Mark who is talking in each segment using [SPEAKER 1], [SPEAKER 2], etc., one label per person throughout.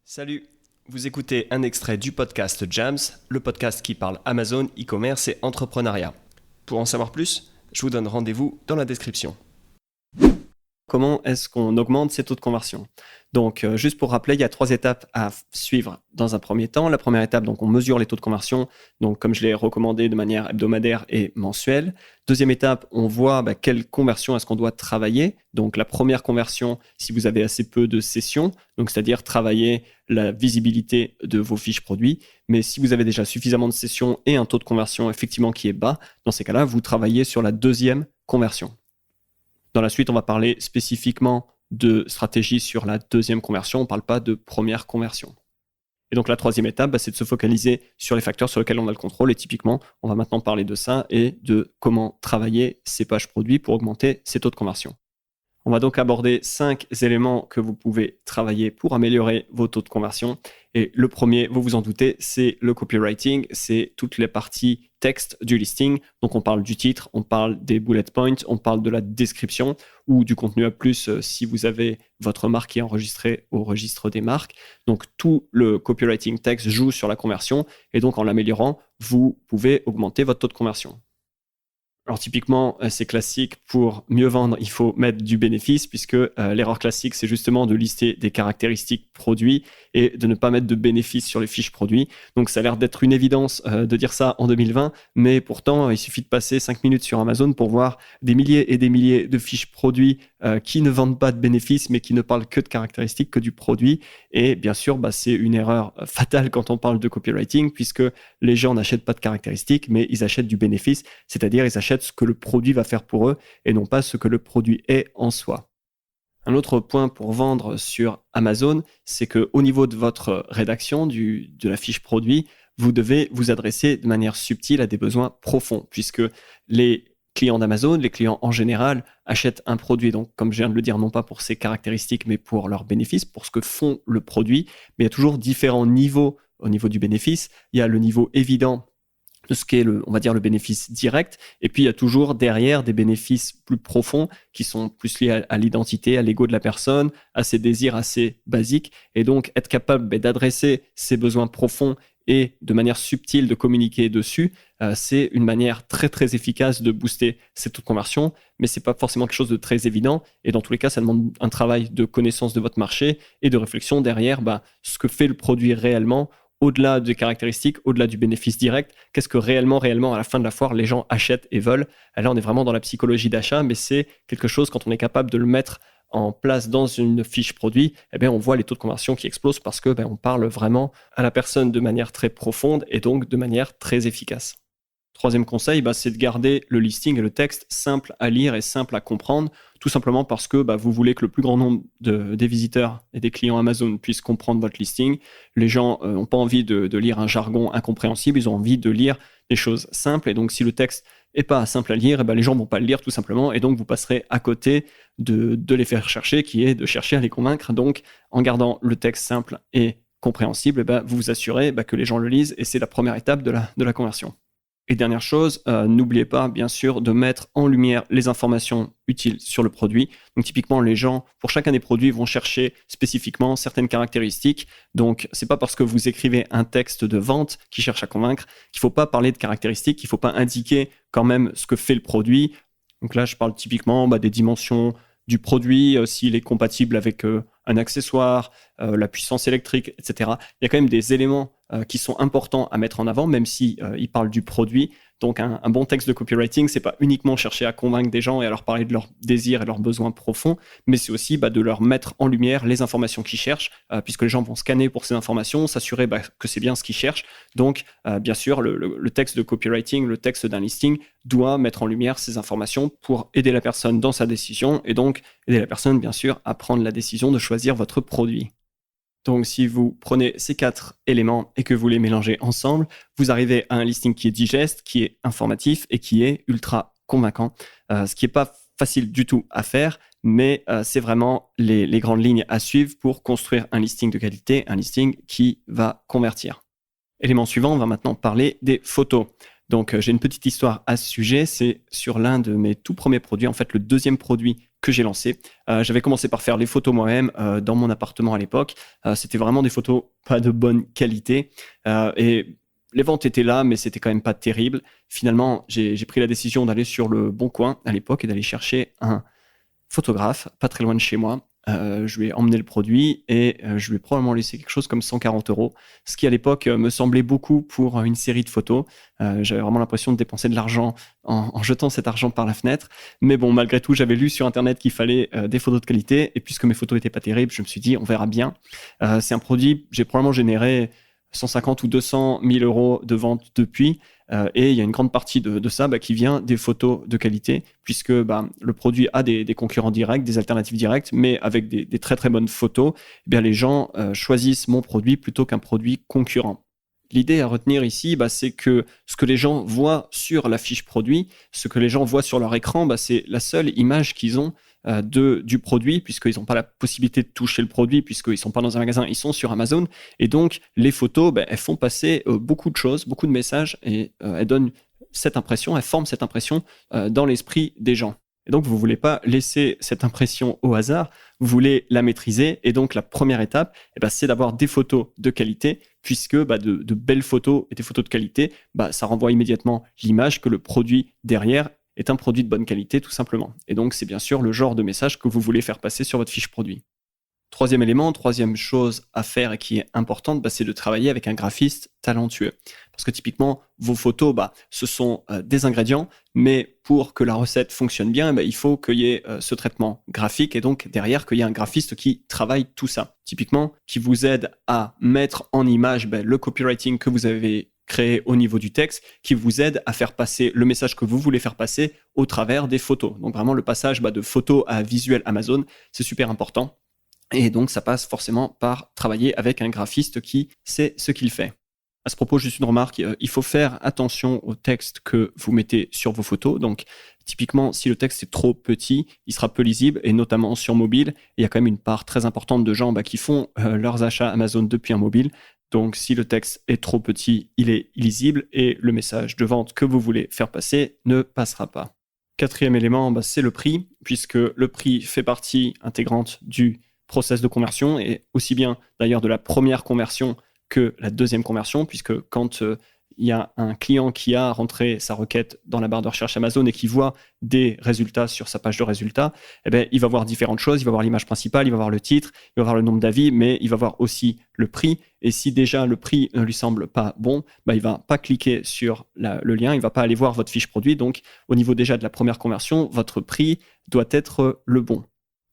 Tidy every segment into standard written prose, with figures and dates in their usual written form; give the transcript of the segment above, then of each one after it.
[SPEAKER 1] Salut, vous écoutez un extrait du podcast Jams, le podcast qui parle Amazon, e-commerce et entrepreneuriat. Pour en savoir plus, je vous donne rendez-vous dans la description. Comment est-ce qu'on augmente ses taux de conversion ? Donc, juste pour rappeler, il y a 3 étapes à suivre dans un premier temps. La première étape, donc, on mesure les taux de conversion, donc comme je l'ai recommandé de manière hebdomadaire et mensuelle. Deuxième étape, on voit quelle conversion est-ce qu'on doit travailler. Donc, la première conversion, si vous avez assez peu de sessions, donc c'est-à-dire travailler la visibilité de vos fiches produits. Mais si vous avez déjà suffisamment de sessions et un taux de conversion effectivement qui est bas, dans ces cas-là, vous travaillez sur la deuxième conversion. Dans la suite, on va parler spécifiquement de stratégie sur la deuxième conversion. On ne parle pas de première conversion. Et donc, la troisième étape, c'est de se focaliser sur les facteurs sur lesquels on a le contrôle. Et typiquement, on va maintenant parler de ça et de comment travailler ces pages produits pour augmenter ces taux de conversion. On va donc aborder 5 éléments que vous pouvez travailler pour améliorer vos taux de conversion. Et le premier, vous vous en doutez, c'est le copywriting, c'est toutes les parties texte du listing. Donc on parle du titre, on parle des bullet points, on parle de la description ou du contenu à plus si vous avez votre marque qui est enregistrée au registre des marques. Donc tout le copywriting texte joue sur la conversion et donc en l'améliorant, vous pouvez augmenter votre taux de conversion. Alors typiquement, c'est classique, pour mieux vendre, il faut mettre du bénéfice puisque l'erreur classique, c'est justement de lister des caractéristiques produits et de ne pas mettre de bénéfice sur les fiches produits. Donc ça a l'air d'être une évidence de dire ça en 2020, mais pourtant, il suffit de passer 5 minutes sur Amazon pour voir des milliers et des milliers de fiches produits qui ne vendent pas de bénéfices, mais qui ne parlent que de caractéristiques, que du produit. Et bien sûr, c'est une erreur fatale quand on parle de copywriting puisque les gens n'achètent pas de caractéristiques, mais ils achètent du bénéfice, c'est-à-dire ils achètent ce que le produit va faire pour eux et non pas ce que le produit est en soi. Un autre point pour vendre sur Amazon, c'est qu'au niveau de votre rédaction de la fiche produit, vous devez vous adresser de manière subtile à des besoins profonds puisque les clients d'Amazon, les clients en général, achètent un produit, donc comme je viens de le dire, non pas pour ses caractéristiques, mais pour leurs bénéfices, pour ce que font le produit. Mais il y a toujours différents niveaux au niveau du bénéfice. Il y a le niveau évident de ce qu'est on va dire le bénéfice direct. Et puis, il y a toujours derrière des bénéfices plus profonds qui sont plus liés à l'identité, à l'ego de la personne, à ses désirs assez basiques. Et donc, être capable d'adresser ces besoins profonds et de manière subtile de communiquer dessus, c'est une manière très, très efficace de booster ces taux de conversion, mais ce n'est pas forcément quelque chose de très évident. Et dans tous les cas, ça demande un travail de connaissance de votre marché et de réflexion derrière ce que fait le produit réellement, au-delà des caractéristiques, au-delà du bénéfice direct, qu'est-ce que réellement, à la fin de la foire, les gens achètent et veulent. Là, on est vraiment dans la psychologie d'achat, mais c'est quelque chose, quand on est capable de le mettre en place dans une fiche produit, on voit les taux de conversion qui explosent parce que on parle vraiment à la personne de manière très profonde et donc de manière très efficace. Troisième conseil, c'est de garder le listing et le texte simple à lire et simple à comprendre, tout simplement parce que vous voulez que le plus grand nombre des visiteurs et des clients Amazon puissent comprendre votre listing. Les gens n'ont pas envie de lire un jargon incompréhensible, ils ont envie de lire des choses simples. Et donc, si le texte n'est pas simple à lire, les gens ne vont pas le lire tout simplement. Et donc, vous passerez à côté de les faire chercher, qui est de chercher à les convaincre. Donc, en gardant le texte simple et compréhensible, vous vous assurez que les gens le lisent. Et c'est la première étape de la conversion. Et dernière chose, n'oubliez pas bien sûr de mettre en lumière les informations utiles sur le produit. Donc typiquement, les gens, pour chacun des produits, vont chercher spécifiquement certaines caractéristiques. Donc c'est pas parce que vous écrivez un texte de vente qui cherche à convaincre qu'il faut pas parler de caractéristiques, qu'il faut pas indiquer quand même ce que fait le produit. Donc là, je parle typiquement des dimensions du produit, s'il est compatible avec un accessoire, la puissance électrique, etc. Il y a quand même des éléments qui sont importants à mettre en avant, même si ils parlent du produit. Donc un bon texte de copywriting, c'est pas uniquement chercher à convaincre des gens et à leur parler de leurs désirs et leurs besoins profonds, mais c'est aussi de leur mettre en lumière les informations qu'ils cherchent, puisque les gens vont scanner pour ces informations, s'assurer que c'est bien ce qu'ils cherchent. Donc bien sûr, le texte de copywriting, le texte d'un listing doit mettre en lumière ces informations pour aider la personne dans sa décision et donc aider la personne bien sûr à prendre la décision de choisir votre produit. Donc, si vous prenez ces 4 éléments et que vous les mélangez ensemble, vous arrivez à un listing qui est digeste, qui est informatif et qui est ultra convaincant. Ce qui n'est pas facile du tout à faire, mais c'est vraiment les grandes lignes à suivre pour construire un listing de qualité, un listing qui va convertir. Élément suivant, on va maintenant parler des photos. Donc, j'ai une petite histoire à ce sujet. C'est sur l'un de mes tout premiers produits, en fait, le deuxième produit que j'ai lancé. J'avais commencé par faire les photos moi-même dans mon appartement à l'époque. C'était vraiment des photos pas de bonne qualité. Et les ventes étaient là, mais c'était quand même pas terrible. Finalement, j'ai pris la décision d'aller sur le Bon Coin à l'époque et d'aller chercher un photographe pas très loin de chez moi. Je lui ai emmené le produit et je lui ai probablement laissé quelque chose comme 140 €, ce qui à l'époque me semblait beaucoup pour une série de photos. J'avais vraiment l'impression de dépenser de l'argent en jetant cet argent par la fenêtre. Mais bon, malgré tout, j'avais lu sur Internet qu'il fallait des photos de qualité. Et puisque mes photos n'étaient pas terribles, je me suis dit, on verra bien. C'est un produit, j'ai probablement généré 150 ou 200 000 € de ventes depuis. Et il y a une grande partie de ça qui vient des photos de qualité, puisque le produit a des concurrents directs, des alternatives directes, mais avec des très très bonnes photos, eh bien, les gens choisissent mon produit plutôt qu'un produit concurrent. L'idée à retenir ici, c'est que ce que les gens voient sur la fiche produit, ce que les gens voient sur leur écran, c'est la seule image qu'ils ont du produit, puisqu'ils n'ont pas la possibilité de toucher le produit, puisqu'ils ne sont pas dans un magasin, ils sont sur Amazon. Et donc, les photos, elles font passer beaucoup de choses, beaucoup de messages, et elles donnent cette impression, elles forment cette impression dans l'esprit des gens. Et donc, vous ne voulez pas laisser cette impression au hasard, vous voulez la maîtriser. Et donc, la première étape, c'est d'avoir des photos de qualité, puisque de belles photos et des photos de qualité, ça renvoie immédiatement l'image que le produit derrière est un produit de bonne qualité, tout simplement. Et donc, c'est bien sûr le genre de message que vous voulez faire passer sur votre fiche produit. Troisième élément, troisième chose à faire et qui est importante, c'est de travailler avec un graphiste talentueux. Parce que typiquement, vos photos, ce sont des ingrédients, mais pour que la recette fonctionne bien, il faut qu'il y ait ce traitement graphique et donc derrière qu'il y ait un graphiste qui travaille tout ça. Typiquement, qui vous aide à mettre en image le copywriting que vous avez créé au niveau du texte, qui vous aide à faire passer le message que vous voulez faire passer au travers des photos. Donc vraiment, le passage de photo à visuel Amazon, c'est super important. Et donc, ça passe forcément par travailler avec un graphiste qui sait ce qu'il fait. À ce propos, juste une remarque, il faut faire attention au texte que vous mettez sur vos photos. Donc, typiquement, si le texte est trop petit, il sera peu lisible, et notamment sur mobile. Il y a quand même une part très importante de gens qui font leurs achats Amazon depuis un mobile. Donc, si le texte est trop petit, il est illisible, et le message de vente que vous voulez faire passer ne passera pas. Quatrième élément, c'est le prix, puisque le prix fait partie intégrante du process de conversion, et aussi bien d'ailleurs de la première conversion que la deuxième conversion, puisque quand il y a un client qui a rentré sa requête dans la barre de recherche Amazon et qui voit des résultats sur sa page de résultats, il va voir différentes choses. Il va voir l'image principale, il va voir le titre, il va voir le nombre d'avis, mais il va voir aussi le prix. Et si déjà le prix ne lui semble pas bon, il ne va pas cliquer sur le lien, il ne va pas aller voir votre fiche produit. Donc, au niveau déjà de la première conversion, votre prix doit être le bon.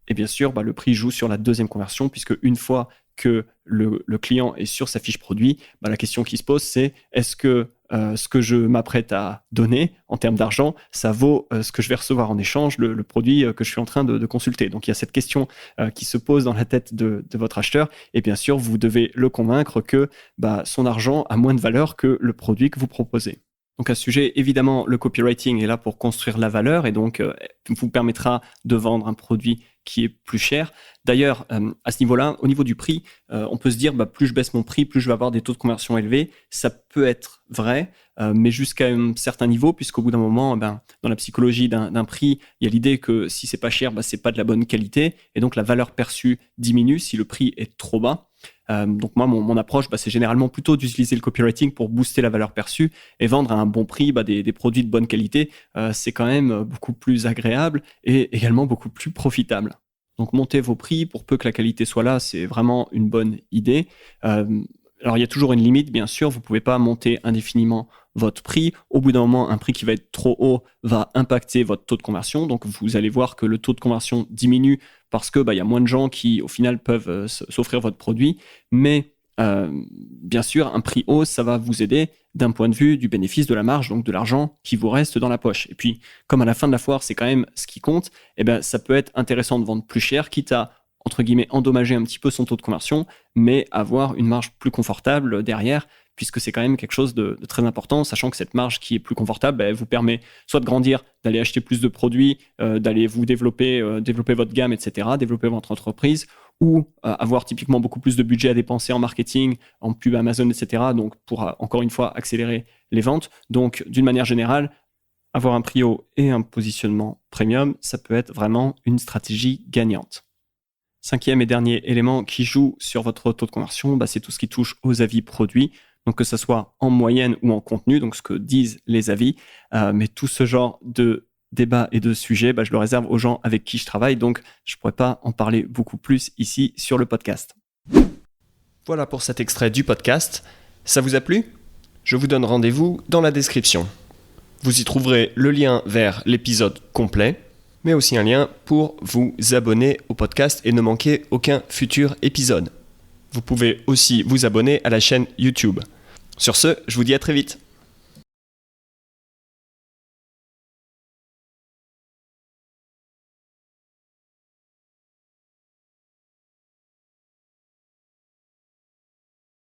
[SPEAKER 1] Et bien sûr, le prix joue sur la deuxième conversion, puisque une fois que le client est sur sa fiche produit, la question qui se pose, c'est est-ce que ce que je m'apprête à donner en termes d'argent, ça vaut ce que je vais recevoir en échange, le produit que je suis en train de consulter. Donc, il y a cette question qui se pose dans la tête de votre acheteur. Et bien sûr, vous devez le convaincre que son argent a moins de valeur que le produit que vous proposez. Donc à ce sujet, évidemment, le copywriting est là pour construire la valeur et donc vous permettra de vendre un produit qui est plus cher. D'ailleurs, à ce niveau-là, au niveau du prix, on peut se dire plus je baisse mon prix, plus je vais avoir des taux de conversion élevés. Ça peut être vrai, mais jusqu'à un certain niveau, puisqu'au bout d'un moment, dans la psychologie d'un prix, il y a l'idée que si c'est pas cher, c'est pas de la bonne qualité, et donc la valeur perçue diminue si le prix est trop bas. Donc moi, mon approche, c'est généralement plutôt d'utiliser le copywriting pour booster la valeur perçue et vendre à un bon prix des produits de bonne qualité. C'est quand même beaucoup plus agréable et également beaucoup plus profitable. Donc montez vos prix pour peu que la qualité soit là, c'est vraiment une bonne idée. Alors il y a toujours une limite, bien sûr, vous ne pouvez pas monter indéfiniment votre prix. Au bout d'un moment, un prix qui va être trop haut va impacter votre taux de conversion. Donc vous allez voir que le taux de conversion diminue parce que y a moins de gens qui au final peuvent s'offrir votre produit. Mais bien sûr, un prix haut, ça va vous aider d'un point de vue du bénéfice de la marge, donc de l'argent qui vous reste dans la poche. Et puis, comme à la fin de la foire, c'est quand même ce qui compte, ça peut être intéressant de vendre plus cher, quitte à entre guillemets, endommager un petit peu son taux de conversion, mais avoir une marge plus confortable derrière, puisque c'est quand même quelque chose de très important, sachant que cette marge qui est plus confortable, elle vous permet soit de grandir, d'aller acheter plus de produits, d'aller vous développer votre gamme, etc., développer votre entreprise, ou avoir typiquement beaucoup plus de budget à dépenser en marketing, en pub Amazon, etc., donc pour, encore une fois, accélérer les ventes. Donc, d'une manière générale, avoir un prix haut et un positionnement premium, ça peut être vraiment une stratégie gagnante. Cinquième et dernier élément qui joue sur votre taux de conversion, c'est tout ce qui touche aux avis produits. Donc que ce soit en moyenne ou en contenu, donc ce que disent les avis. Mais tout ce genre de débat et de sujets, je le réserve aux gens avec qui je travaille. Donc je ne pourrais pas en parler beaucoup plus ici sur le podcast. Voilà pour cet extrait du podcast. Ça vous a plu ? Je vous donne rendez-vous dans la description. Vous y trouverez le lien vers l'épisode complet, mais aussi un lien pour vous abonner au podcast et ne manquer aucun futur épisode. Vous pouvez aussi vous abonner à la chaîne YouTube. Sur ce, je vous dis à très vite.